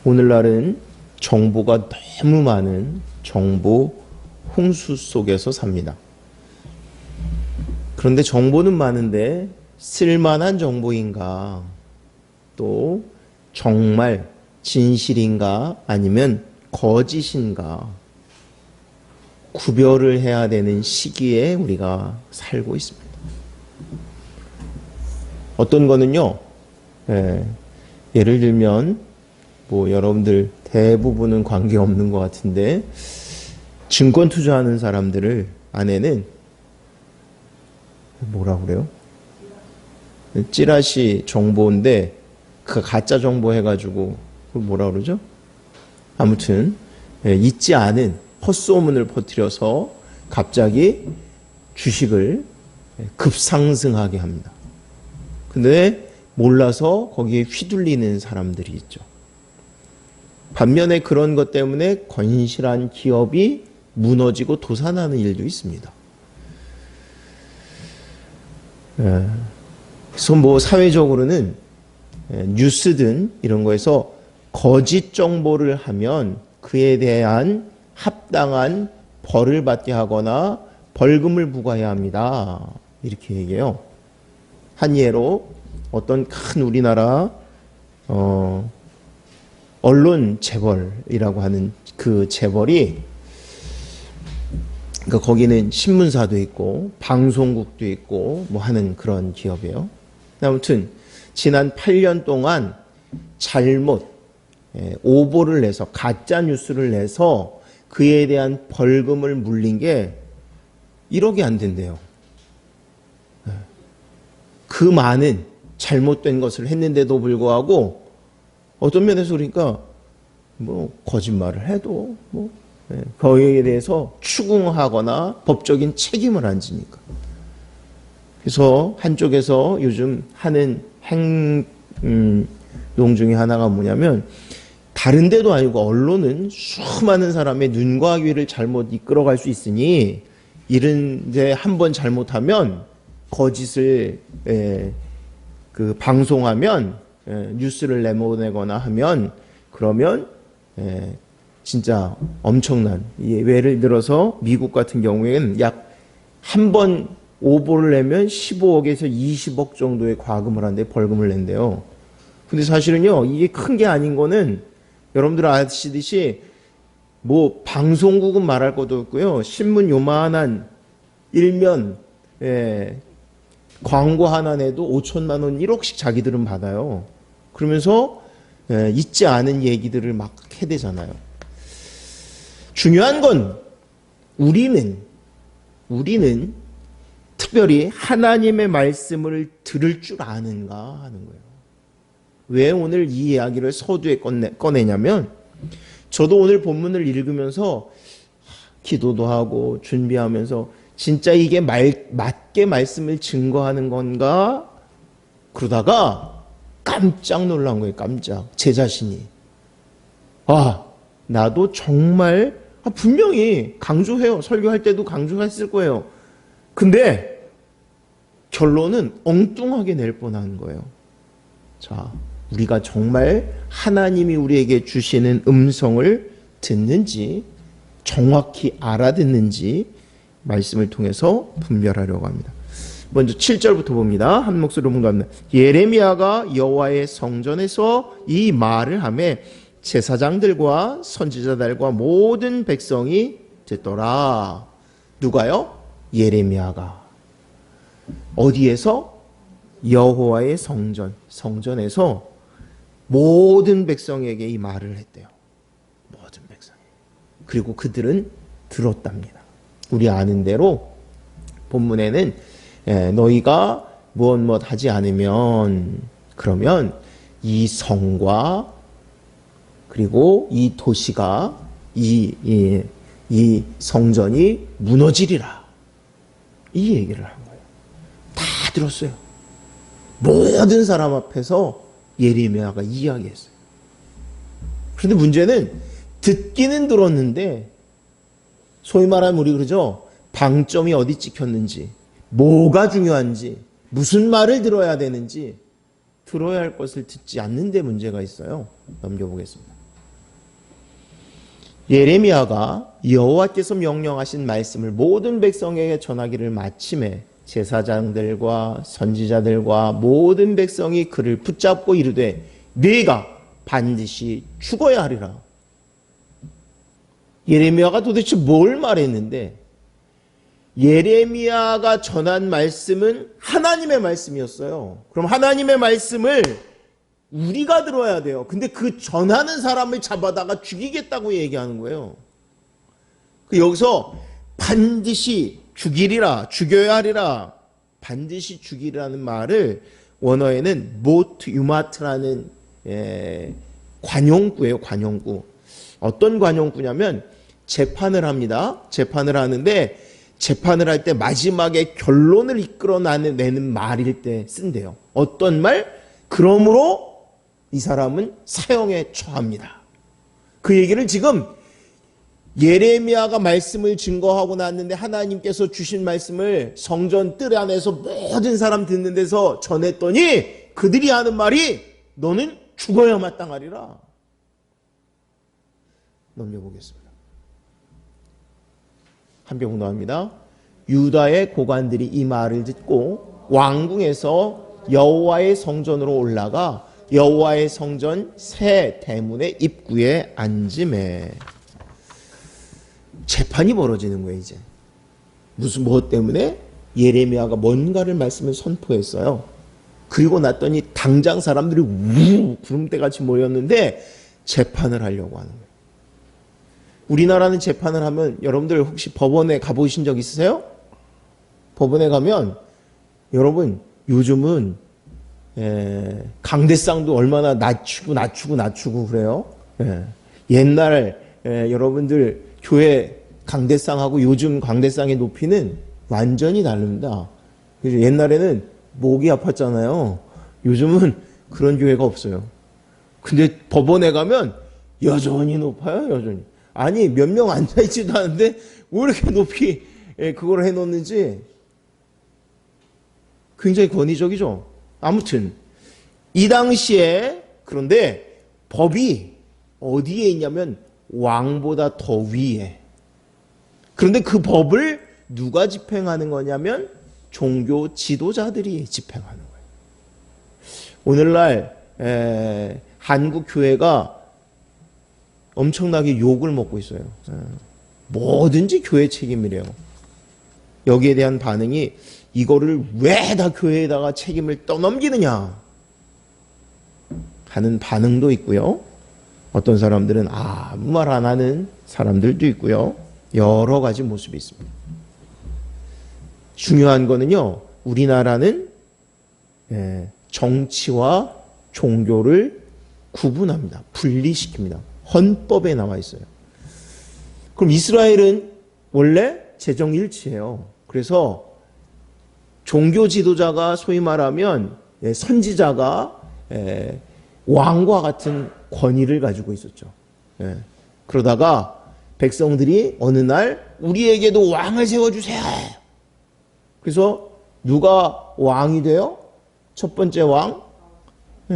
오늘날은 정보가 너무 많은 정보 홍수 속에서 삽니다. 그런데 정보는 많은데 쓸만한 정보인가? 또 정말 진실인가? 아니면 거짓인가? 구별을 해야 되는 시기에 우리가 살고 있습니다. 어떤 거는요, 예를 들면, 여러분들 대부분은 관계없는 것 같은데, 증권 투자하는 사람들을 안에는 뭐라 그래요? 찌라시 정보인데, 그 가짜 정보 해가지고, 그걸 뭐라 그러죠? 아무튼, 있지 않은 헛소문을 퍼뜨려서 갑자기 주식을 급상승하게 합니다. 근데 몰라서 거기에 휘둘리는 사람들이 있죠. 반면에 그런 것 때문에 건실한 기업이 무너지고 도산하는 일도 있습니다. 그래서 사회적으로는 뉴스든 이런 거에서 거짓 정보를 하면 그에 대한 합당한 벌을 받게 하거나 벌금을 부과해야 합니다. 이렇게 얘기해요. 한 예로 어떤 큰 우리나라 언론 재벌이라고 하는 그 재벌이, 그러니까 거기는 신문사도 있고 방송국도 있고 하는 그런 기업이에요. 아무튼 지난 8년 동안 잘못 오보를 내서 가짜 뉴스를 내서 그에 대한 벌금을 물린 게 1억이 안 된대요. 그 많은 잘못된 것을 했는데도 불구하고 어떤 면에서 그러니까 거짓말을 해도 거기에 대해서 추궁하거나 법적인 책임을 안 지니까. 그래서 한쪽에서 요즘 하는 행동 중에 하나가 뭐냐면, 다른 데도 아니고 언론은 수많은 사람의 눈과 귀를 잘못 이끌어갈 수 있으니 이런데 한번 잘못하면 거짓을 방송하면 뉴스를 내보내거나 하면 그러면 진짜 엄청난, 예를 들어서 미국 같은 경우에는 약 한 번 오보를 내면 15억에서 20억 정도의 과금을 한데 벌금을 낸대요. 근데 사실은요, 이게 큰 게 아닌 거는 여러분들 아시듯이 방송국은 말할 것도 없고요, 신문 요만한 일면 광고 하나 내도 5천만 원, 1억씩 자기들은 받아요. 그러면서 있지 않은 얘기들을 막 해대잖아요. 중요한 건 우리는 특별히 하나님의 말씀을 들을 줄 아는가 하는 거예요. 왜 오늘 이 이야기를 서두에 꺼내냐면, 저도 오늘 본문을 읽으면서 기도도 하고 준비하면서 진짜 이게 맞게 말씀을 증거하는 건가? 그러다가 깜짝 놀란 거예요. 깜짝. 제 자신이. 나도 정말 분명히 강조해요. 설교할 때도 강조했을 거예요. 근데 결론은 엉뚱하게 낼 뻔한 거예요. 자, 우리가 정말 하나님이 우리에게 주시는 음성을 듣는지, 정확히 알아듣는지 말씀을 통해서 분별하려고 합니다. 먼저 7절부터 봅니다. 한 목소리로 문답니다. 예레미야가 여호와의 성전에서 이 말을 하매 제사장들과 선지자들과 모든 백성이 듣더라. 누가요? 예레미야가. 어디에서? 여호와의 성전에서 모든 백성에게 이 말을 했대요. 모든 백성. 그리고 그들은 들었답니다. 우리 아는 대로 본문에는 너희가 무엇 하지 않으면, 그러면 이 성과 그리고 이 도시가 이 성전이 무너지리라, 이 얘기를 한 거예요. 다 들었어요. 모든 사람 앞에서 예레미야가 이야기했어요. 그런데 문제는 듣기는 들었는데, 소위 말하면 우리 그러죠, 방점이 어디 찍혔는지, 뭐가 중요한지, 무슨 말을 들어야 되는지, 들어야 할 것을 듣지 않는 데 문제가 있어요. 넘겨보겠습니다. 예레미야가 여호와께서 명령하신 말씀을 모든 백성에게 전하기를 마침에 제사장들과 선지자들과 모든 백성이 그를 붙잡고 이르되 네가 반드시 죽어야 하리라. 예레미야가 도대체 뭘 말했는데, 예레미야가 전한 말씀은 하나님의 말씀이었어요. 그럼 하나님의 말씀을 우리가 들어야 돼요. 근데 그 전하는 사람을 잡아다가 죽이겠다고 얘기하는 거예요. 여기서 반드시 죽이리라, 죽여야 하리라, 반드시 죽이라는 말을 원어에는 모트 유마트라는 관용구예요. 관용구. 어떤 관용구냐면 재판을 합니다. 재판을 하는데 재판을 할 때 마지막에 결론을 이끌어내는 말일 때 쓴대요. 어떤 말? 그러므로 이 사람은 사형에 처합니다. 그 얘기를 지금 예레미야가 말씀을 증거하고 났는데 하나님께서 주신 말씀을 성전 뜰 안에서 모든 사람 듣는 데서 전했더니 그들이 하는 말이 너는 죽어야 마땅하리라. 넘겨보겠습니다. 한병 나옵니다. 유다의 고관들이 이 말을 듣고 왕궁에서 여호와의 성전으로 올라가 여호와의 성전 새 대문의 입구에 앉으매. 재판이 벌어지는 거예요. 이제 무엇 때문에? 예레미야가 뭔가를 말씀을 선포했어요. 그리고 났더니 당장 사람들이 우 구름대같이 모였는데 재판을 하려고 하는 거예요. 우리나라는 재판을 하면 여러분들 혹시 법원에 가보신 적 있으세요? 법원에 가면 여러분 요즘은 강대상도 얼마나 낮추고 그래요. 옛날 여러분들 교회 강대상하고 요즘 강대상의 높이는 완전히 다릅니다. 옛날에는 목이 아팠잖아요. 요즘은 그런 교회가 없어요. 근데 법원에 가면 여전히 높아요. 여전히. 아니 몇 명 앉아있지도 않은데 왜 이렇게 높이 그걸 해놓는지 굉장히 권위적이죠. 아무튼 이 당시에 그런데 법이 어디에 있냐면 왕보다 더 위에. 그런데 그 법을 누가 집행하는 거냐면 종교 지도자들이 집행하는 거예요. 오늘날 한국 교회가 엄청나게 욕을 먹고 있어요. 뭐든지 교회 책임이래요. 여기에 대한 반응이 이거를 왜 다 교회에다가 책임을 떠넘기느냐 하는 반응도 있고요. 어떤 사람들은 아무 말 안 하는 사람들도 있고요. 여러 가지 모습이 있습니다. 중요한 거는요. 우리나라는 정치와 종교를 구분합니다. 분리시킵니다. 헌법에 나와 있어요. 그럼 이스라엘은 원래 재정일치예요. 그래서 종교 지도자가 소위 말하면 선지자가 왕과 같은 권위를 가지고 있었죠. 그러다가 백성들이 어느 날 우리에게도 왕을 세워주세요. 그래서 누가 왕이 돼요? 첫 번째 왕?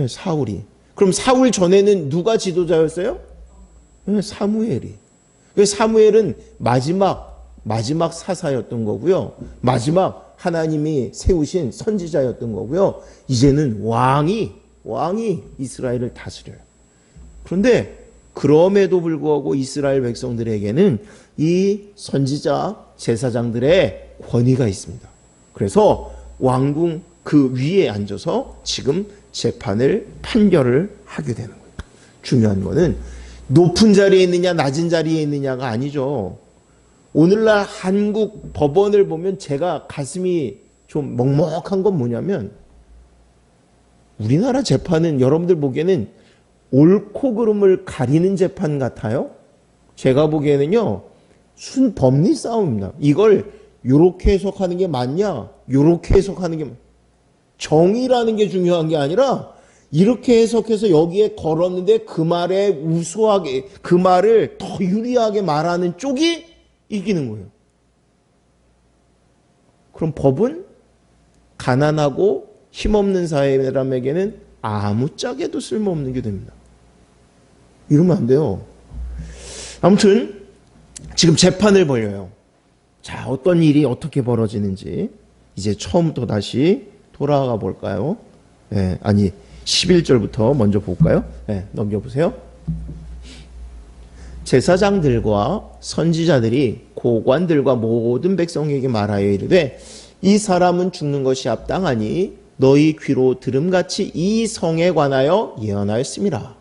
사울이. 그럼 사울 전에는 누가 지도자였어요? 사무엘이. 사무엘은 마지막 사사였던 거고요. 마지막 하나님이 세우신 선지자였던 거고요. 이제는 왕이 이스라엘을 다스려요. 그런데 그럼에도 불구하고 이스라엘 백성들에게는 이 선지자 제사장들의 권위가 있습니다. 그래서 왕궁 그 위에 앉아서 지금 재판을 판결을 하게 되는 거예요. 중요한 거는 높은 자리에 있느냐 낮은 자리에 있느냐가 아니죠. 오늘날 한국 법원을 보면 제가 가슴이 좀 먹먹한 건 뭐냐면 우리나라 재판은 여러분들 보기에는 옳고 그름을 가리는 재판 같아요. 제가 보기에는요. 순법리 싸움입니다. 이걸 요렇게 해석하는 게 맞냐 요렇게 해석하는 게 정의라는 게 중요한 게 아니라 이렇게 해석해서 여기에 걸었는데 그 말에 우수하게 그 말을 더 유리하게 말하는 쪽이 이기는 거예요. 그럼 법은 가난하고 힘없는 사람에게는 아무짝에도 쓸모없는 게 됩니다. 이러면 안 돼요. 아무튼 지금 재판을 벌여요. 자, 어떤 일이 어떻게 벌어지는지 이제 처음부터 다시 돌아가 볼까요? 11절부터 먼저 볼까요? 넘겨보세요. 제사장들과 선지자들이 고관들과 모든 백성에게 말하여 이르되 이 사람은 죽는 것이 합당하니 너희 귀로 들음같이 이 성에 관하여 예언하였습니다.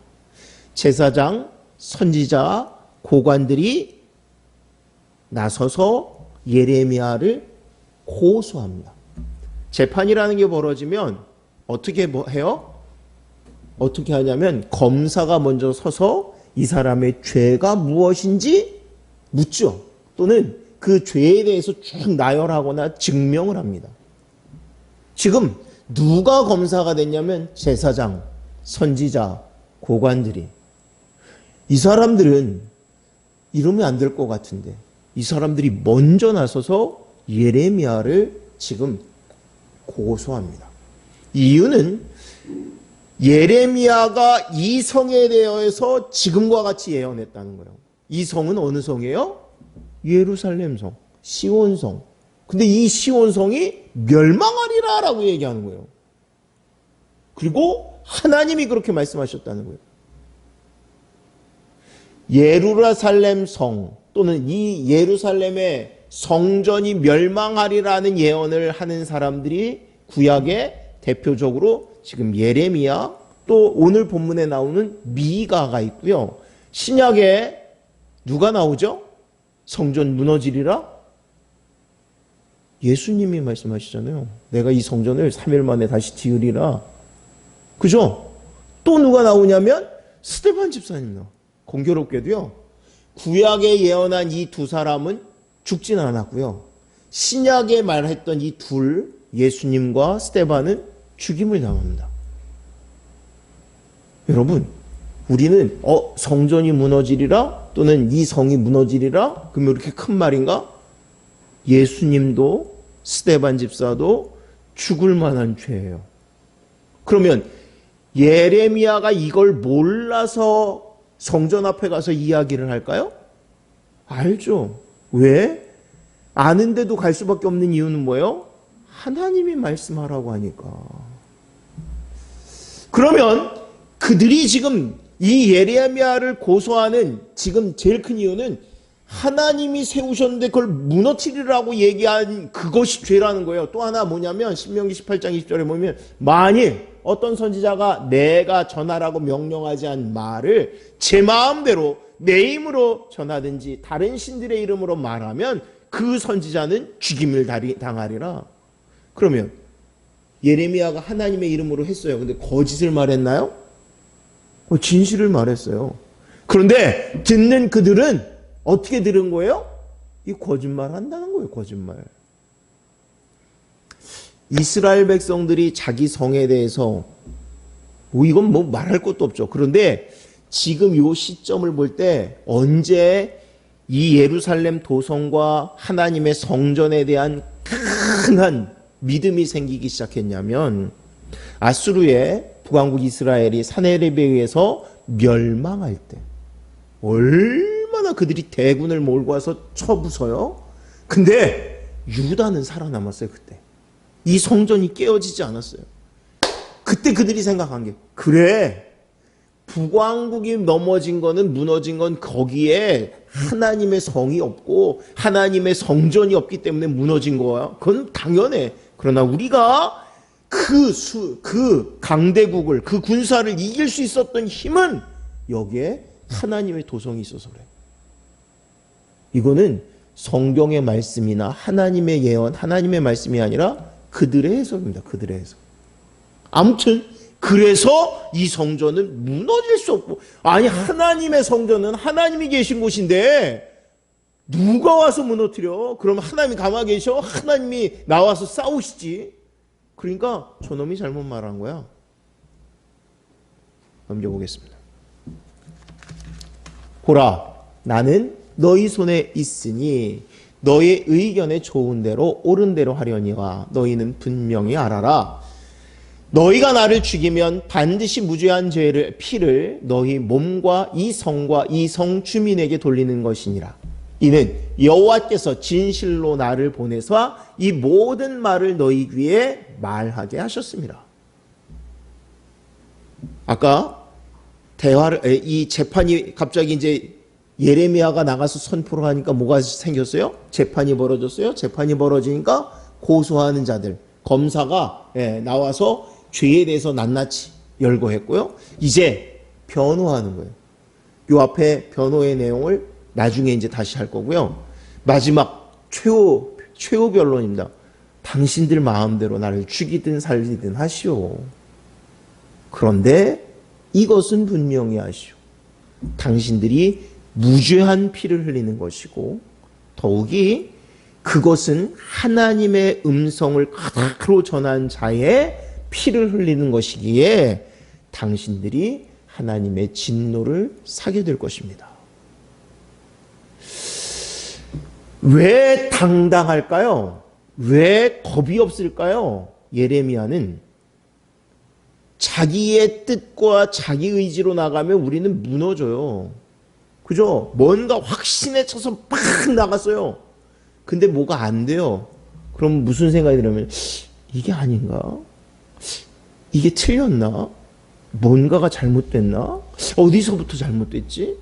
제사장, 선지자, 고관들이 나서서 예레미야를 고소합니다. 재판이라는 게 벌어지면 어떻게 해요? 어떻게 하냐면 검사가 먼저 서서 이 사람의 죄가 무엇인지 묻죠. 또는 그 죄에 대해서 쭉 나열하거나 증명을 합니다. 지금 누가 검사가 됐냐면 제사장, 선지자, 고관들이. 이 사람들은 이러면 안 될 것 같은데 이 사람들이 먼저 나서서 예레미야를 지금 고소합니다. 이유는 예레미야가 이 성에 대해서 지금과 같이 예언했다는 거예요. 이 성은 어느 성이에요? 예루살렘 성, 시온 성. 근데 이 시온 성이 멸망하리라 라고 얘기하는 거예요. 그리고 하나님이 그렇게 말씀하셨다는 거예요. 예루살렘 성 또는 이 예루살렘의 성전이 멸망하리라는 예언을 하는 사람들이 구약에 대표적으로 지금 예레미야, 또 오늘 본문에 나오는 미가가 있고요. 신약에 누가 나오죠? 성전 무너지리라? 예수님이 말씀하시잖아요. 내가 이 성전을 3일 만에 다시 지으리라. 그죠? 또 누가 나오냐면 스데반 집사님 나와. 공교롭게도요. 구약에 예언한 이 두 사람은 죽진 않았고요. 신약에 말했던 이 둘, 예수님과 스데반은 죽임을 당합니다. 여러분, 우리는 성전이 무너지리라 또는 이 성이 무너지리라 그러면 이렇게 큰 말인가? 예수님도 스데반 집사도 죽을 만한 죄예요. 그러면 예레미야가 이걸 몰라서 성전 앞에 가서 이야기를 할까요? 알죠. 왜? 아는데도 갈 수밖에 없는 이유는 뭐예요? 하나님이 말씀하라고 하니까. 그러면 그들이 지금 이 예레미야를 고소하는 지금 제일 큰 이유는 하나님이 세우셨는데 그걸 무너뜨리라고 얘기한 그것이 죄라는 거예요. 또 하나 뭐냐면 신명기 18장 20절에 보면 만일 어떤 선지자가 내가 전하라고 명령하지 않은 말을 제 마음대로 내 힘으로 전하든지 다른 신들의 이름으로 말하면 그 선지자는 죽임을 당하리라. 그러면 예레미야가 하나님의 이름으로 했어요. 근데 거짓을 말했나요? 진실을 말했어요. 그런데 듣는 그들은 어떻게 들은 거예요? 이 거짓말 한다는 거예요. 거짓말. 이스라엘 백성들이 자기 성에 대해서 이건 뭐 말할 것도 없죠. 그런데 지금 이 시점을 볼 때 언제 이 예루살렘 도성과 하나님의 성전에 대한 큰 믿음이 생기기 시작했냐면 아수르의 북왕국 이스라엘이 사네립에 의해서 멸망할 때 얼마나 그들이 대군을 몰고 와서 쳐부숴요. 근데 유다는 살아남았어요. 그때 이 성전이 깨어지지 않았어요. 그때 그들이 생각한 게 그래 북왕국이 넘어진 거는 무너진 건 거기에 하나님의 성이 없고 하나님의 성전이 없기 때문에 무너진 거야. 그건 당연해. 그러나 우리가 그 강대국을 그 군사를 이길 수 있었던 힘은 여기에 하나님의 도성이 있어서 그래. 이거는 성경의 말씀이나 하나님의 예언, 하나님의 말씀이 아니라 그들의 해석입니다. 그들의 해석. 아무튼 그래서 이 성전은 무너질 수 없고 아니 하나님의 성전은 하나님이 계신 곳인데 누가 와서 무너뜨려? 그럼 하나님이 가만히 계셔? 하나님이 나와서 싸우시지. 그러니까 저놈이 잘못 말한 거야. 넘겨보겠습니다. 보라 나는 너희 손에 있으니 너의 의견에 좋은 대로 옳은 대로 하려니와 너희는 분명히 알아라. 너희가 나를 죽이면 반드시 무죄한 죄를 피를 너희 몸과 이 성과 이 성 주민에게 돌리는 것이니라. 이는 여호와께서 진실로 나를 보내서 이 모든 말을 너희 귀에 말하게 하셨습니다. 아까 이 재판이 갑자기 이제 예레미야가 나가서 선포를 하니까 뭐가 생겼어요? 재판이 벌어졌어요. 재판이 벌어지니까 고소하는 자들, 검사가 나와서 죄에 대해서 낱낱이 열거했고요. 이제 변호하는 거예요. 요 앞에 변호의 내용을 나중에 이제 다시 할 거고요. 마지막 최후 변론입니다. 당신들 마음대로 나를 죽이든 살리든 하시오. 그런데 이것은 분명히 하시오. 당신들이 무죄한 피를 흘리는 것이고 더욱이 그것은 하나님의 음성을 그대로 전한 자의 피를 흘리는 것이기에 당신들이 하나님의 진노를 사게 될 것입니다. 왜 당당할까요? 왜 겁이 없을까요? 예레미야는 자기의 뜻과 자기 의지로 나가면 우리는 무너져요. 그죠? 뭔가 확신에 차서 팍 나갔어요. 근데 뭐가 안 돼요. 그럼 무슨 생각이 들냐면 이게 아닌가? 이게 틀렸나? 뭔가가 잘못됐나? 어디서부터 잘못됐지?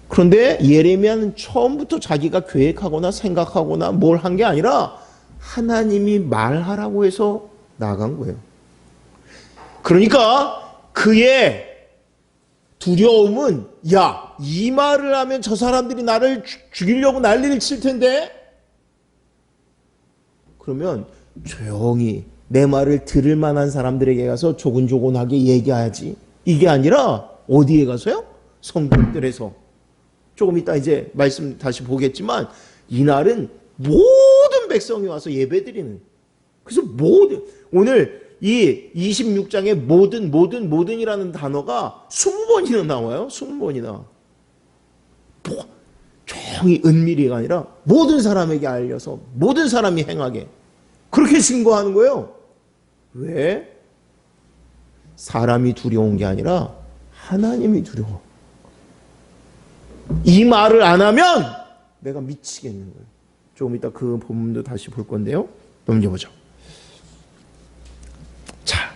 그런데 예레미야는 처음부터 자기가 계획하거나 생각하거나 뭘 한 게 아니라 하나님이 말하라고 해서 나간 거예요. 그러니까 그의 두려움은 이 말을 하면 저 사람들이 나를 죽이려고 난리를 칠 텐데 그러면 조용히 내 말을 들을 만한 사람들에게 가서 조곤조곤하게 얘기해야지. 이게 아니라 어디에 가서요? 성전들에서. 조금 이따 이제 말씀 다시 보겠지만 이날은 모든 백성이 와서 예배드리는. 그래서 오늘 이 26장에 모든이라는 단어가 20번이나 나와요. 20번이나. 조용히 은밀히가 아니라 모든 사람에게 알려서 모든 사람이 행하게. 그렇게 증거하는 거예요. 왜? 사람이 두려운 게 아니라 하나님이 두려워. 이 말을 안 하면 내가 미치겠는 거예요. 조금 이따 그 본문도 다시 볼 건데요. 넘겨보죠. 자,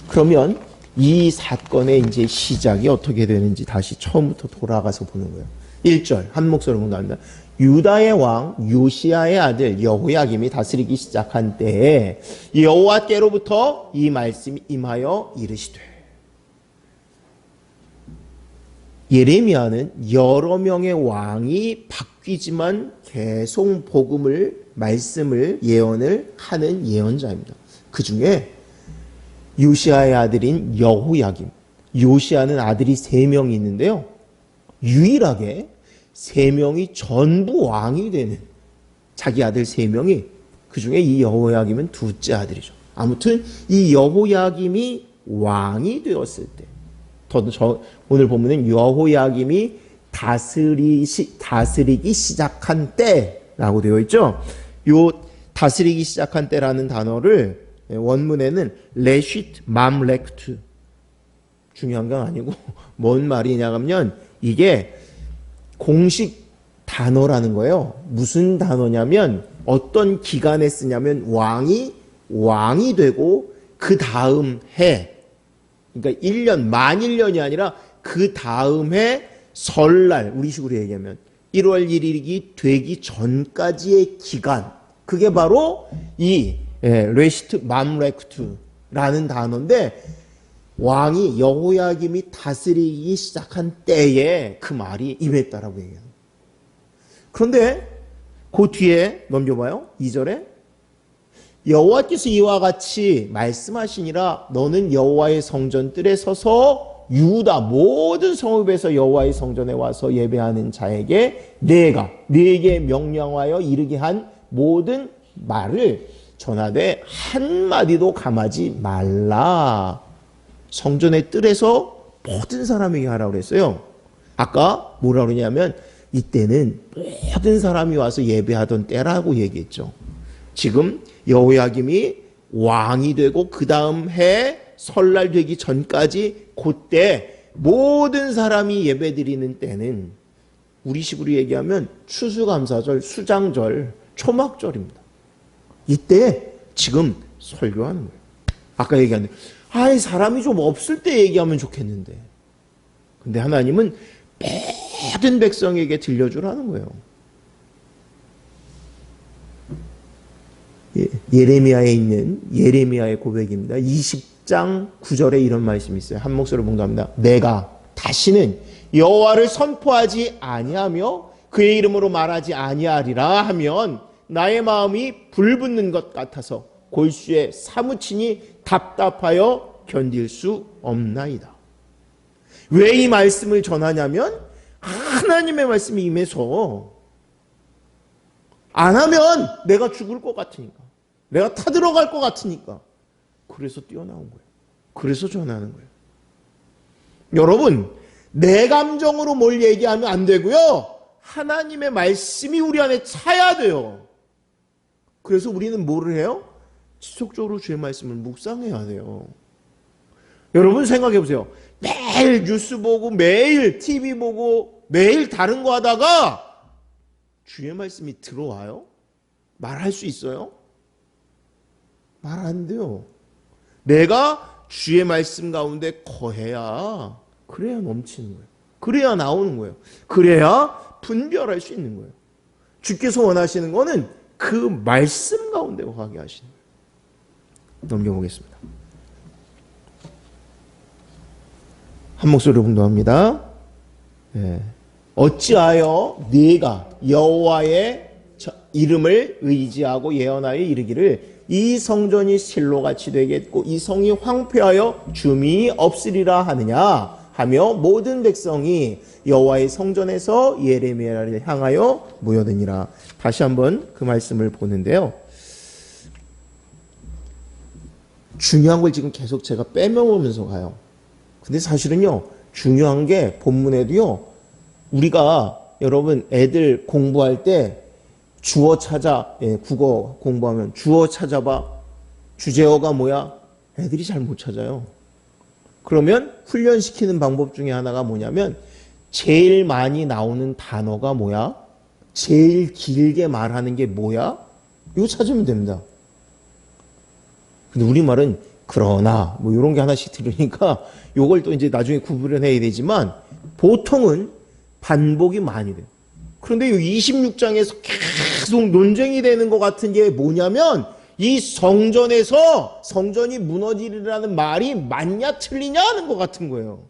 그러면 이 사건의 이제 시작이 어떻게 되는지 다시 처음부터 돌아가서 보는 거예요. 1절 한 목소리로 나옵니다. 유다의 왕 요시야의 아들 여호야김이 다스리기 시작한 때에 여호와께로부터 이 말씀이 임하여 이르시되. 예레미야는 여러 명의 왕이 바뀌지만 계속 말씀을 예언을 하는 예언자입니다. 그 중에 요시야의 아들인 여호야김. 요시야는 아들이 3명이 있는데요. 유일하게 3명이 전부 왕이 되는 자기 아들 3명이 그 중에 이 여호야김은 둘째 아들이죠. 아무튼 이 여호야김이 왕이 되었을 때 오늘 보면은 여호야김이 다스리기 시작한 때라고 되어 있죠. 요 다스리기 시작한 때라는 단어를 원문에는 레시트 맘렉트 중요한 건 아니고 뭔 말이냐 하면 이게 공식 단어라는 거예요. 무슨 단어냐면 어떤 기간에 쓰냐면 왕이 되고 그 다음 해 그러니까 1년 만 1년이 아니라 그 다음 해 설날 우리식으로 얘기하면 1월 1일이 되기 전까지의 기간 그게 바로 이 레시트 맘렉투라는 단어인데 왕이 여호야김이 다스리기 시작한 때에 그 말이 임했다라고 얘기해요. 그런데 그 뒤에 넘겨봐요. 2절에 여호와께서 이와 같이 말씀하시니라 너는 여호와의 성전뜰에 서서 유다 모든 성읍에서 여호와의 성전에 와서 예배하는 자에게 네게 명령하여 이르게 한 모든 말을 전하되 한마디도 감하지 말라. 성전의 뜰에서 모든 사람에게 하라고 그랬어요. 아까 뭐라고 그러냐면 이때는 모든 사람이 와서 예배하던 때라고 얘기했죠. 지금 여호야김이 왕이 되고 그 다음 해 설날 되기 전까지 그때 모든 사람이 예배드리는 때는 우리식으로 얘기하면 추수감사절, 수장절, 초막절입니다. 이때 지금 설교하는 거예요. 아까 얘기한 사람이 좀 없을 때 얘기하면 좋겠는데, 근데 하나님은 모든 백성에게 들려주라는 거예요. 예레미야에 있는 예레미야의 고백입니다. 20장 9절에 이런 말씀이 있어요. 한 목소리로 봉독합니다. 내가 다시는 여호와를 선포하지 아니하며 그의 이름으로 말하지 아니하리라 하면 나의 마음이 불붙는 것 같아서 골수에 사무치니 답답하여 견딜 수 없나이다. 왜 이 말씀을 전하냐면 하나님의 말씀이 임해서 안 하면 내가 죽을 것 같으니까, 내가 타들어갈 것 같으니까, 그래서 뛰어나온 거예요. 그래서 전하는 거예요. 여러분, 내 감정으로 뭘 얘기하면 안 되고요, 하나님의 말씀이 우리 안에 차야 돼요. 그래서 우리는 뭐를 해요? 지속적으로 주의 말씀을 묵상해야 돼요. 여러분 생각해 보세요. 매일 뉴스 보고 매일 TV 보고 매일 다른 거 하다가 주의 말씀이 들어와요? 말할 수 있어요? 말 안 돼요. 내가 주의 말씀 가운데 거해야, 그래야 넘치는 거예요. 그래야 나오는 거예요. 그래야 분별할 수 있는 거예요. 주께서 원하시는 거는 그 말씀 가운데 거하게 하시는 거예요. 넘겨보겠습니다. 한 목소리로 봉독합니다. 어찌하여 네가 여호와의 이름을 의지하고 예언하여 이르기를 이 성전이 실로같이 되겠고 이 성이 황폐하여 주민이 없으리라 하느냐 하며 모든 백성이 여호와의 성전에서 예레미야를 향하여 모여드니라. 다시 한번 그 말씀을 보는데요. 중요한 걸 지금 계속 제가 빼먹으면서 가요. 근데 사실은요, 중요한 게 본문에도요, 우리가 여러분 애들 공부할 때 주어 찾아, 국어 공부하면 주어 찾아봐, 주제어가 뭐야? 애들이 잘 못 찾아요. 그러면 훈련시키는 방법 중에 하나가 뭐냐면 제일 많이 나오는 단어가 뭐야? 제일 길게 말하는 게 뭐야? 이거 찾으면 됩니다. 근데 우리말은 그러나 뭐 이런 게 하나씩 들으니까 요걸 또 이제 나중에 구분을 해야 되지만 보통은 반복이 많이 돼요. 그런데 이 26장에서 계속 논쟁이 되는 것 같은 게 뭐냐면 이 성전에서 성전이 무너지리라는 말이 맞냐 틀리냐 하는 것 같은 거예요.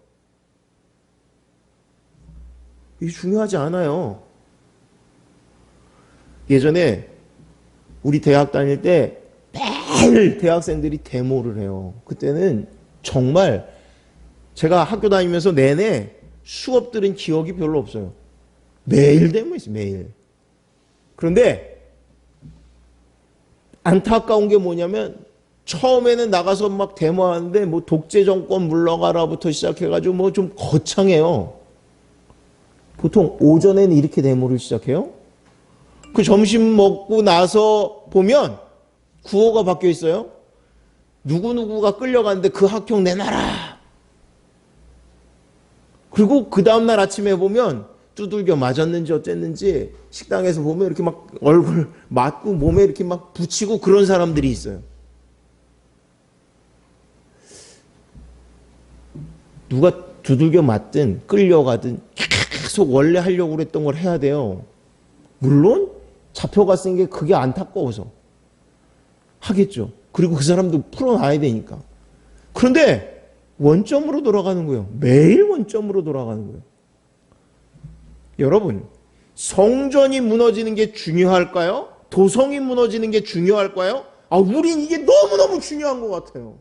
이게 중요하지 않아요. 예전에 우리 대학 다닐 때 매일 대학생들이 데모를 해요. 그때는 정말 제가 학교 다니면서 내내 수업 들은 기억이 별로 없어요. 매일 데모했어요. 매일. 그런데 안타까운 게 뭐냐면 처음에는 나가서 막 데모하는데 뭐 독재 정권 물러가라부터 시작해가지고 뭐 좀 거창해요. 보통 오전에는 이렇게 데모를 시작해요. 그 점심 먹고 나서 보면 구호가 바뀌어 있어요. 누구누구가 끌려갔는데 그 학교 내놔라. 그리고 그 다음날 아침에 보면 두들겨 맞았는지 어쨌는지 식당에서 보면 이렇게 막 얼굴 맞고 몸에 이렇게 막 붙이고 그런 사람들이 있어요. 누가 두들겨 맞든 끌려가든 계속 원래 하려고 그랬던 걸 해야 돼요. 물론 잡혀갔은 게 그게 안타까워서 하겠죠. 그리고 그 사람도 풀어놔야 되니까. 그런데 원점으로 돌아가는 거예요. 매일 원점으로 돌아가는 거예요. 여러분, 성전이 무너지는 게 중요할까요? 도성이 무너지는 게 중요할까요? 우린 이게 너무너무 중요한 것 같아요.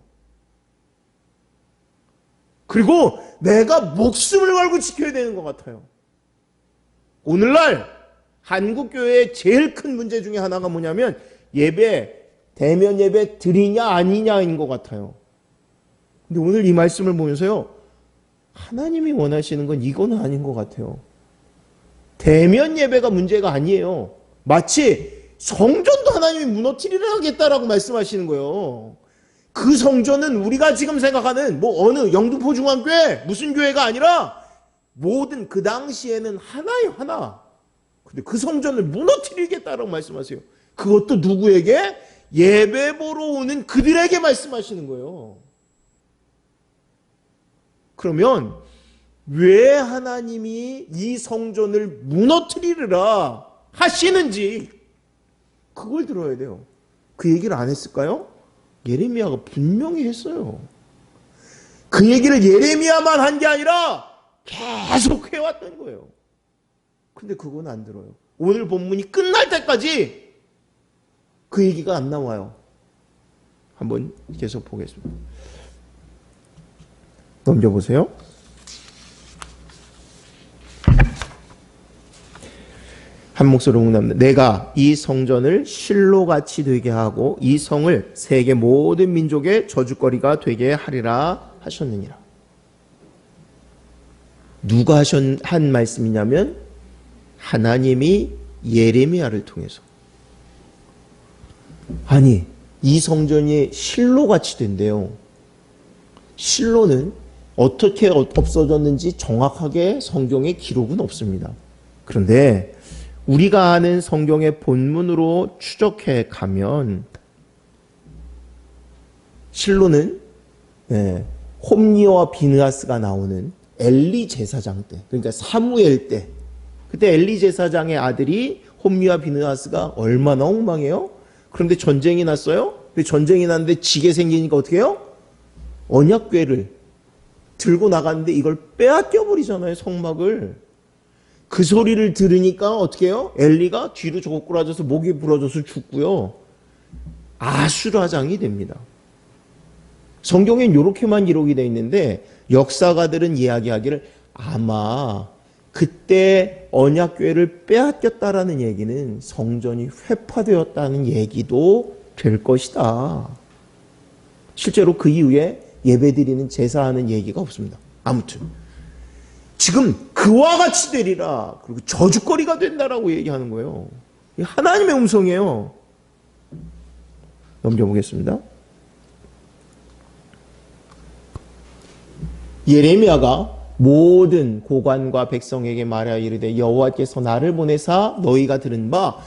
그리고 내가 목숨을 걸고 지켜야 되는 것 같아요. 오늘날 한국교회의 제일 큰 문제 중에 하나가 뭐냐면 예배, 대면 예배 드리냐 아니냐인 것 같아요. 근데 오늘 이 말씀을 보면서요, 하나님이 원하시는 건 이거는 아닌 것 같아요. 대면 예배가 문제가 아니에요. 마치 성전도 하나님이 무너뜨리려 하겠다라고 말씀하시는 거예요. 그 성전은 우리가 지금 생각하는 뭐 어느 영등포 중앙교회 무슨 교회가 아니라 모든 그 당시에는 하나예요, 하나. 근데 그 성전을 무너뜨리겠다라고 말씀하세요. 그것도 누구에게? 예배 보러 오는 그들에게 말씀하시는 거예요. 그러면 왜 하나님이 이 성전을 무너뜨리리라 하시는지 그걸 들어야 돼요. 그 얘기를 안 했을까요? 예레미야가 분명히 했어요. 그 얘기를 예레미야만 한 게 아니라 계속 해왔던 거예요. 근데 그건 안 들어요. 오늘 본문이 끝날 때까지 그 얘기가 안 나와요. 한번 계속 보겠습니다. 넘겨보세요. 한 목소리로 응답합니다. 내가 이 성전을 실로같이 되게 하고 이 성을 세계 모든 민족의 저주거리가 되게 하리라 하셨느니라. 누가 한 말씀이냐면 하나님이 예레미야를 통해서. 아니, 이 성전이 실로같이 된대요. 실로는 어떻게 없어졌는지 정확하게 성경에 기록은 없습니다. 그런데 우리가 아는 성경의 본문으로 추적해 가면 실로는 홈리와 비느하스가 나오는 엘리 제사장 때, 그러니까 사무엘 때, 그때 엘리 제사장의 아들이 홈리와 비느하스가 얼마나 엉망해요? 그런데 전쟁이 났어요? 근데 전쟁이 났는데 지게 생기니까 어떻게 해요? 언약궤를 들고 나갔는데 이걸 빼앗겨 버리잖아요, 성막을. 그 소리를 들으니까 어떻게 해요? 엘리가 뒤로 고꾸라져서 목이 부러져서 죽고요. 아수라장이 됩니다. 성경엔 이렇게만 기록이 되어 있는데 역사가들은 이야기하기를 아마 그때 언약궤를 빼앗겼다라는 얘기는 성전이 회파되었다는 얘기도 될 것이다. 실제로 그 이후에 예배드리는 제사하는 얘기가 없습니다. 아무튼 지금 그와 같이 되리라. 그리고 저주거리가 된다라고 얘기하는 거예요. 하나님의 음성이에요. 넘겨보겠습니다. 예레미야가 모든 고관과 백성에게 말하여 이르되 여호와께서 나를 보내사 너희가 들은 바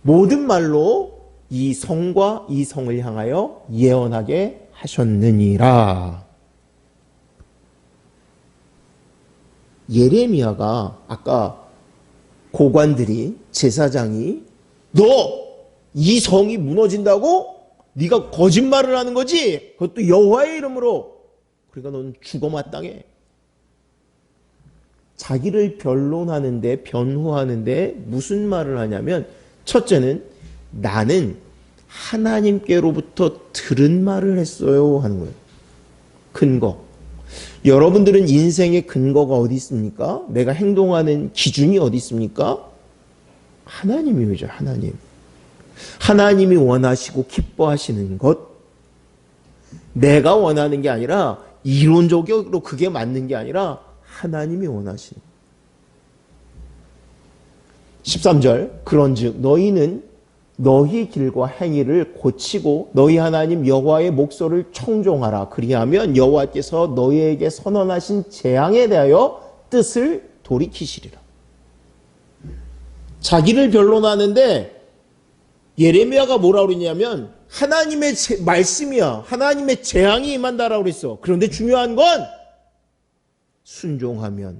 모든 말로 이 성과 이 성을 향하여 예언하게 하셨느니라. 예레미야가 아까 고관들이 제사장이 너 이 성이 무너진다고? 네가 거짓말을 하는 거지? 그것도 여호와의 이름으로. 그러니까 넌 죽어 마땅해. 자기를 변론하는데 변호하는데 무슨 말을 하냐면 첫째는 나는 하나님께로부터 들은 말을 했어요 하는 거예요. 근거. 여러분들은 인생의 근거가 어디 있습니까? 내가 행동하는 기준이 어디 있습니까? 하나님이죠, 하나님. 하나님이 원하시고 기뻐하시는 것. 내가 원하는 게 아니라 이론적으로 그게 맞는 게 아니라 하나님이 원하시는. 13절 그런즉 너희는 너희 길과 행위를 고치고 너희 하나님 여호와의 목소리를 청종하라. 그리하면 여호와께서 너희에게 선언하신 재앙에 대하여 뜻을 돌이키시리라. 자기를 변론하는데 예레미야가 뭐라고 그러냐면 하나님의 말씀이야. 하나님의 재앙이 임한다라고 그랬어. 그런데 중요한 건 순종하면,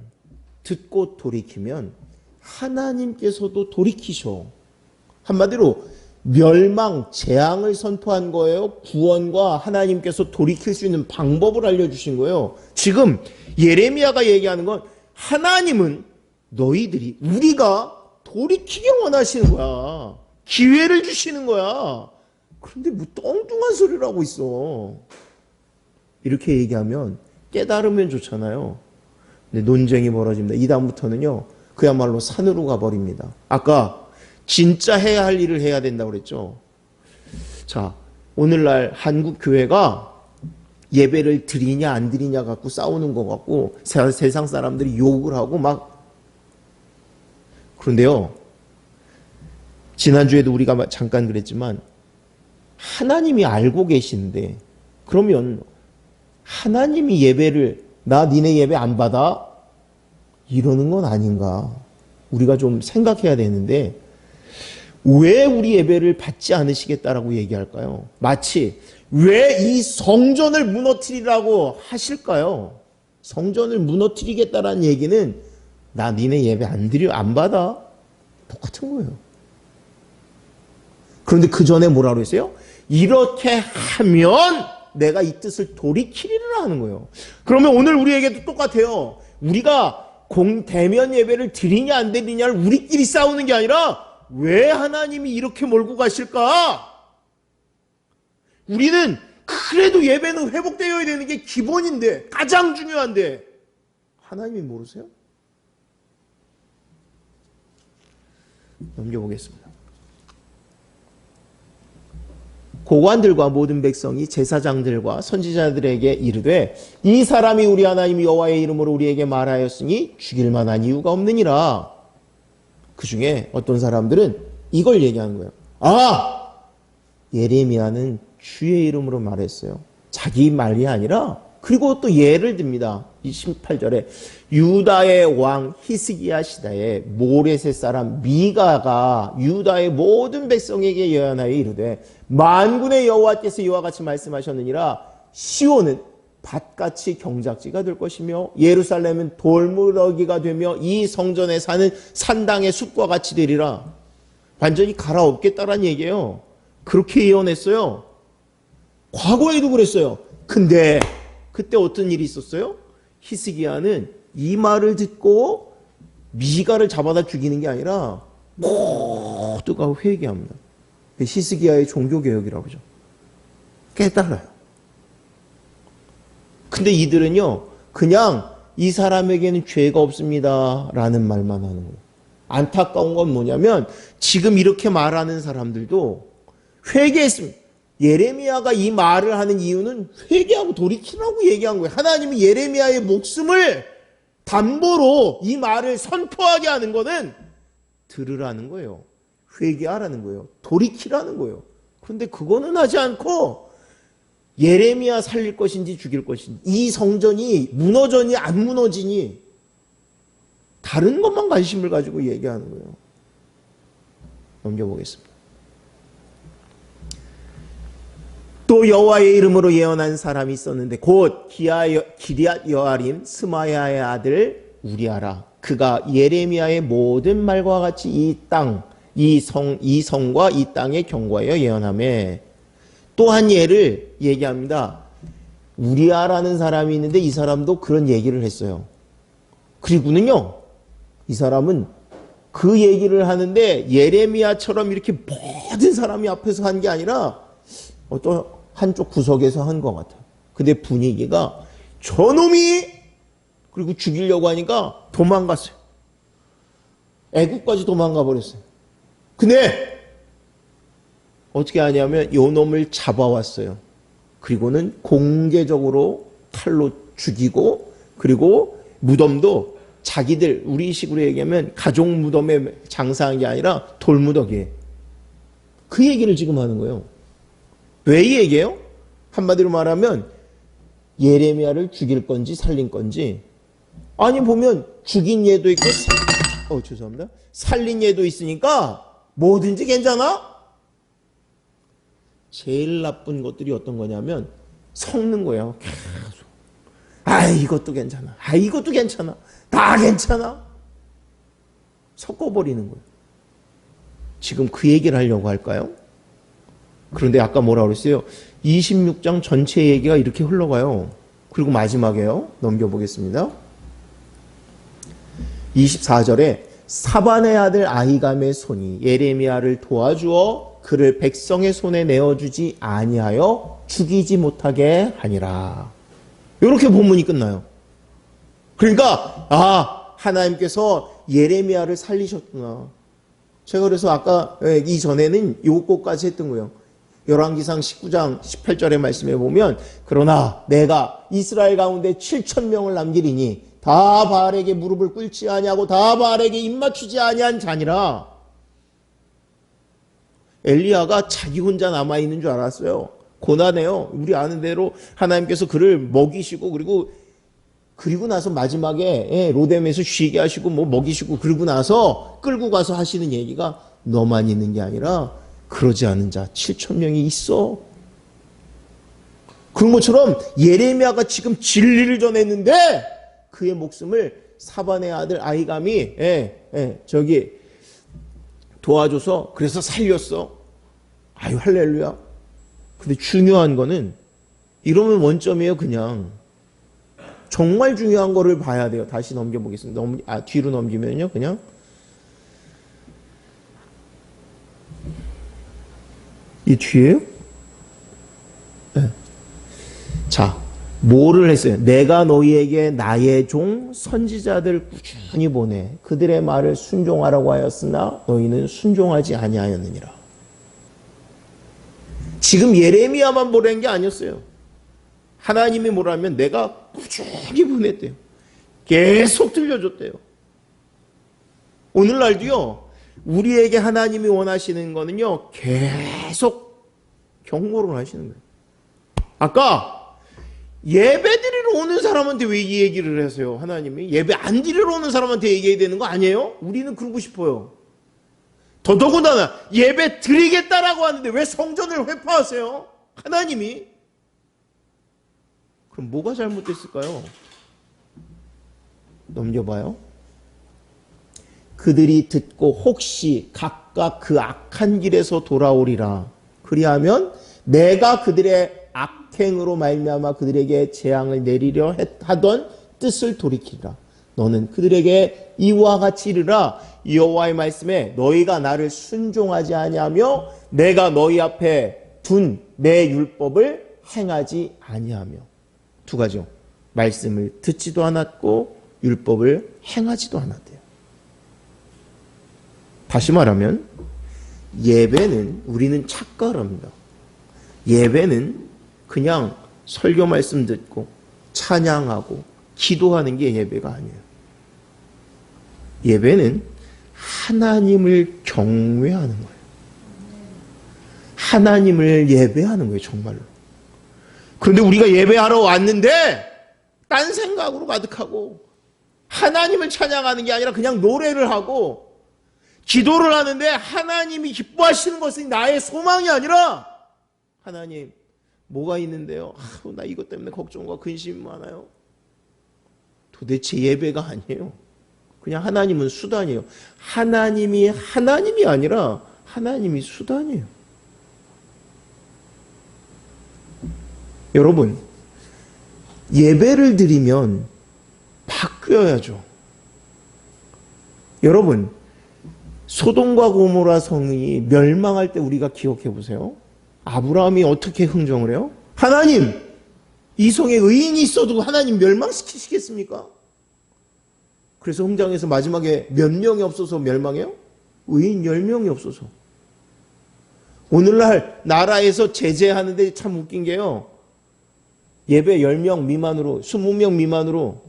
듣고 돌이키면 하나님께서도 돌이키셔. 한마디로 멸망, 재앙을 선포한 거예요. 구원과 하나님께서 돌이킬 수 있는 방법을 알려주신 거예요. 지금 예레미야가 얘기하는 건 하나님은 너희들이, 우리가 돌이키게 원하시는 거야. 기회를 주시는 거야. 그런데 뭐 엉뚱한 소리를 하고 있어. 이렇게 얘기하면 깨달으면 좋잖아요. 근데 논쟁이 벌어집니다. 이 다음부터는요, 그야말로 산으로 가버립니다. 아까 진짜 해야 할 일을 해야 된다고 그랬죠. 자, 오늘날 한국 교회가 예배를 드리냐 안 드리냐 갖고 싸우는 것 같고 세상 사람들이 욕을 하고 막. 그런데요, 지난주에도 우리가 잠깐 그랬지만 하나님이 알고 계시는데 그러면 하나님이 예배를 나 니네 예배 안 받아? 이러는 건 아닌가. 우리가 좀 생각해야 되는데 왜 우리 예배를 받지 않으시겠다라고 얘기할까요? 마치 왜 이 성전을 무너뜨리라고 하실까요? 성전을 무너뜨리겠다라는 얘기는 나 니네 예배 안 받아? 똑같은 거예요. 그런데 그 전에 뭐라고 했어요? 이렇게 하면 내가 이 뜻을 돌이키리라 하는 거예요. 그러면 오늘 우리에게도 똑같아요. 우리가 대면 예배를 드리냐 안 드리냐를 우리끼리 싸우는 게 아니라 왜 하나님이 이렇게 몰고 가실까? 우리는 그래도 예배는 회복되어야 되는 게 기본인데 가장 중요한데 하나님이 모르세요? 넘겨보겠습니다. 고관들과 모든 백성이 제사장들과 선지자들에게 이르되 이 사람이 우리 하나님 여호와의 이름으로 우리에게 말하였으니 죽일 만한 이유가 없느니라. 그 중에 어떤 사람들은 이걸 얘기하는 거예요. 아! 예레미야는 주의 이름으로 말했어요. 자기 말이 아니라 그리고 또 예를 듭니다. 28절에 유다의 왕 히스기야 시대에 모레셋 사람 미가가 유다의 모든 백성에게 예언하여 이르되 만군의 여호와께서 이와 같이 말씀하셨느니라. 시온은 밭같이 경작지가 될 것이며 예루살렘은 돌무더기가 되며 이 성전에 사는 산당의 숲과 같이 되리라. 완전히 갈아엎겠다라는 얘기예요. 그렇게 예언했어요. 과거에도 그랬어요. 근데 그때 어떤 일이 있었어요? 히스기야는 이 말을 듣고 미가를 잡아다 죽이는 게 아니라 모두가 회개합니다. 히스기야의 종교개혁이라고 하죠. 깨달아요. 근데 이들은요, 그냥 이 사람에게는 죄가 없습니다 라는 말만 하는 거예요. 안타까운 건 뭐냐면 지금 이렇게 말하는 사람들도 회개했습니다. 예레미야가 이 말을 하는 이유는 회개하고 돌이키라고 얘기한 거예요. 하나님이 예레미야의 목숨을 담보로 이 말을 선포하게 하는 거는 들으라는 거예요. 회개하라는 거예요. 돌이키라는 거예요. 그런데 그거는 하지 않고 예레미야 살릴 것인지 죽일 것인지, 이 성전이 무너져니 안 무너지니 다른 것만 관심을 가지고 얘기하는 거예요. 넘겨보겠습니다. 또 여호와의 이름으로 예언한 사람이 있었는데 곧 기럇 여아림 스마야의 아들 우리아라. 그가 예레미야의 모든 말과 같이 이 성과 이 땅에 경고하여 예언하며 또 한 예를 얘기합니다. 우리아라는 사람이 있는데 이 사람도 그런 얘기를 했어요. 그리고는요, 이 사람은 그 얘기를 하는데 예레미야처럼 이렇게 모든 사람이 앞에서 한 게 아니라 어떤 한쪽 구석에서 한 것 같아요. 근데 분위기가 저놈이 그리고 죽이려고 하니까 도망갔어요. 애국까지 도망가 버렸어요. 근데 어떻게 하냐면 요 놈을 잡아왔어요. 그리고는 공개적으로 칼로 죽이고 그리고 무덤도 자기들 우리식으로 얘기하면 가족 무덤에 장사한 게 아니라 돌무더기에 그 얘기를 지금 하는 거예요. 왜 이 얘기예요? 한마디로 말하면 예레미야를 죽일 건지 살린 건지 아니 보면 죽인 예도 있고 죄송합니다. 살린 예도 있으니까 뭐든지 괜찮아? 제일 나쁜 것들이 어떤 거냐면 섞는 거예요. 계속. 이것도 괜찮아. 이것도 괜찮아. 다 괜찮아. 섞어버리는 거예요. 지금 그 얘기를 하려고 할까요? 그런데 아까 뭐라고 그랬어요? 26장 전체 얘기가 이렇게 흘러가요. 그리고 마지막에요. 넘겨보겠습니다. 24절에 사반의 아들 아히감의 손이 예레미야를 도와주어 그를 백성의 손에 내어주지 아니하여 죽이지 못하게 하니라. 이렇게 본문이 끝나요. 그러니까 하나님께서 예레미야를 살리셨구나. 제가 그래서 아까 이전에는 요것까지 했던 거예요. 열왕기상 19장 18절의 말씀에 보면 그러나 내가 이스라엘 가운데 7,000명을 남기리니 다 바알에게 무릎을 꿇지 아니하고 다 바알에게 입맞추지 아니한 자니라. 엘리야가 자기 혼자 남아있는 줄 알았어요. 고난해요. 우리 아는 대로 하나님께서 그를 먹이시고 그리고 나서 마지막에 로뎀에서 쉬게 하시고 뭐 먹이시고 그러고 나서 끌고 가서 하시는 얘기가 너만 있는 게 아니라 그러지 않은 자 7천 명이 있어. 그런 것처럼 예레미야가 지금 진리를 전했는데 그의 목숨을 사반의 아들 아히감이 도와줘서 그래서 살렸어. 아유 할렐루야. 근데 중요한 거는 이러면 원점이에요. 그냥 정말 중요한 거를 봐야 돼요. 다시 넘겨보겠습니다. 뒤로 넘기면요. 그냥 이 뒤에요? 네. 자, 뭐를 했어요? 내가 너희에게 나의 종 선지자들 꾸준히 보내 그들의 말을 순종하라고 하였으나 너희는 순종하지 아니하였느니라. 지금 예레미야만 보낸 게 아니었어요. 하나님이 뭐라면 내가 꾸준히 보냈대요. 계속 들려줬대요. 오늘날도요. 우리에게 하나님이 원하시는 거는요. 계속 경고를 하시는 거예요. 아까 예배 드리러 오는 사람한테 왜 이 얘기를 하세요? 하나님이 예배 안 드리러 오는 사람한테 얘기해야 되는 거 아니에요? 우리는 그러고 싶어요. 더더군다나 예배 드리겠다라고 하는데 왜 성전을 회파하세요? 하나님이. 그럼 뭐가 잘못됐을까요? 넘겨봐요. 그들이 듣고 혹시 각각 그 악한 길에서 돌아오리라. 그리하면 내가 그들의 악행으로 말미암아 그들에게 재앙을 내리려 하던 뜻을 돌이키리라. 너는 그들에게 이와 같이 이르라. 여호와의 말씀에 너희가 나를 순종하지 아니하며 내가 너희 앞에 둔 내 율법을 행하지 아니하며. 두 가지요. 말씀을 듣지도 않았고 율법을 행하지도 않았대요. 다시 말하면 예배는 우리는 착각합니다. 예배는 그냥 설교 말씀 듣고 찬양하고 기도하는 게 예배가 아니에요. 예배는 하나님을 경외하는 거예요. 하나님을 예배하는 거예요, 정말로. 그런데 우리가 예배하러 왔는데 딴 생각으로 가득하고 하나님을 찬양하는 게 아니라 그냥 노래를 하고 기도를 하는데 하나님이 기뻐하시는 것은 나의 소망이 아니라 하나님 뭐가 있는데요? 나 이것 때문에 걱정과 근심이 많아요. 도대체 예배가 아니에요. 그냥 하나님은 수단이에요. 하나님이 아니라 하나님이 수단이에요. 여러분, 예배를 드리면 바뀌어야죠. 여러분, 소돔과 고모라 성이 멸망할 때 우리가 기억해 보세요. 아브라함이 어떻게 흥정을 해요? 하나님, 이 성에 의인이 있어도 하나님 멸망시키시겠습니까? 그래서 흥정에서 마지막에 몇 명이 없어서 멸망해요? 의인 10명이 없어서. 오늘날 나라에서 제재하는데 참 웃긴 게요. 예배 10명 미만으로, 20명 미만으로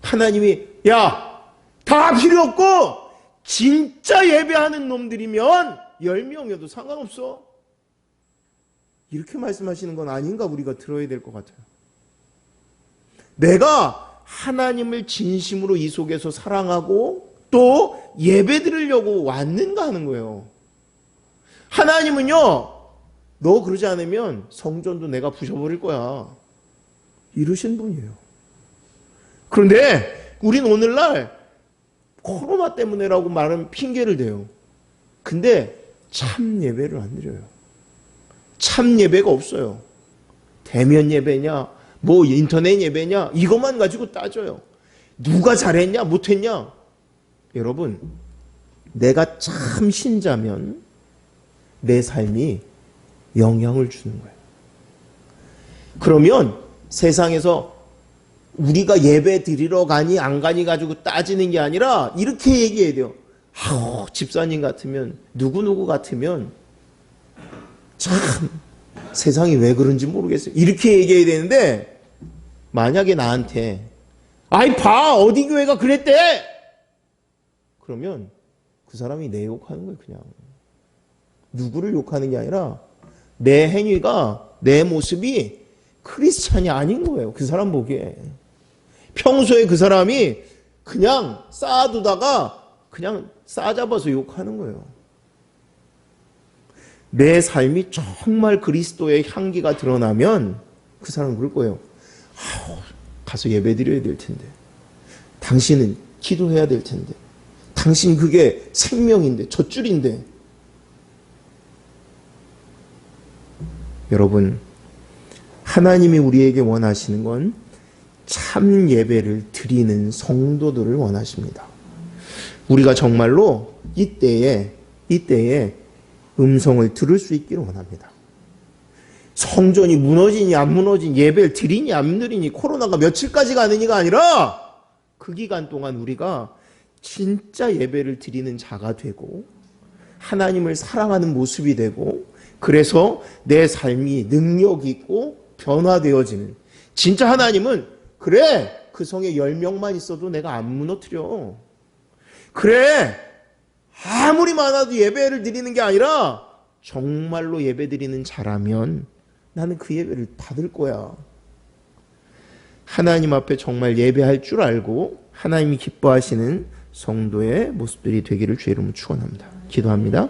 하나님이 다 필요 없고 진짜 예배하는 놈들이면 10명이어도 상관없어. 이렇게 말씀하시는 건 아닌가 우리가 들어야 될 것 같아요. 내가 하나님을 진심으로 이 속에서 사랑하고 또 예배 드리려고 왔는가 하는 거예요. 하나님은요, 너 그러지 않으면 성전도 내가 부셔버릴 거야. 이러신 분이에요. 그런데 우린 오늘날 코로나 때문에라고 말하면 핑계를 대요. 근데 참 예배를 안 드려요. 참 예배가 없어요. 대면 예배냐, 뭐 인터넷 예배냐, 이것만 가지고 따져요. 누가 잘했냐, 못했냐. 여러분, 내가 참 신자면 내 삶이 영향을 주는 거예요. 그러면 세상에서 우리가 예배 드리러 가니 안 가니 가지고 따지는 게 아니라 이렇게 얘기해야 돼요. 집사님 같으면 누구누구 같으면 참 세상이 왜 그런지 모르겠어요. 이렇게 얘기해야 되는데 만약에 나한테 어디 교회가 그랬대. 그러면 그 사람이 내 욕하는 거예요, 그냥. 누구를 욕하는 게 아니라 내 행위가, 내 모습이 크리스찬이 아닌 거예요. 그 사람 보기에. 평소에 그 사람이 그냥 쌓아두다가 그냥 싸잡아서 욕하는 거예요. 내 삶이 정말 그리스도의 향기가 드러나면 그 사람은 그럴 거예요. 가서 예배 드려야 될 텐데. 당신은 기도해야 될 텐데. 당신 그게 생명인데, 젖줄인데. 여러분, 하나님이 우리에게 원하시는 건 참 예배를 드리는 성도들을 원하십니다. 우리가 정말로 이때에 음성을 들을 수 있기를 원합니다. 성전이 무너지니 안 무너지니, 예배를 드리니 안 드리니, 코로나가 며칠까지 가느니가 아니라 그 기간 동안 우리가 진짜 예배를 드리는 자가 되고 하나님을 사랑하는 모습이 되고, 그래서 내 삶이 능력 있고 변화되어지는, 진짜 하나님은 그래 그 성에 10명만 있어도 내가 안 무너뜨려, 그래 아무리 많아도 예배를 드리는 게 아니라 정말로 예배 드리는 자라면 나는 그 예배를 받을 거야. 하나님 앞에 정말 예배할 줄 알고 하나님이 기뻐하시는 성도의 모습들이 되기를 주의 이름으로 축원합니다. 기도합니다.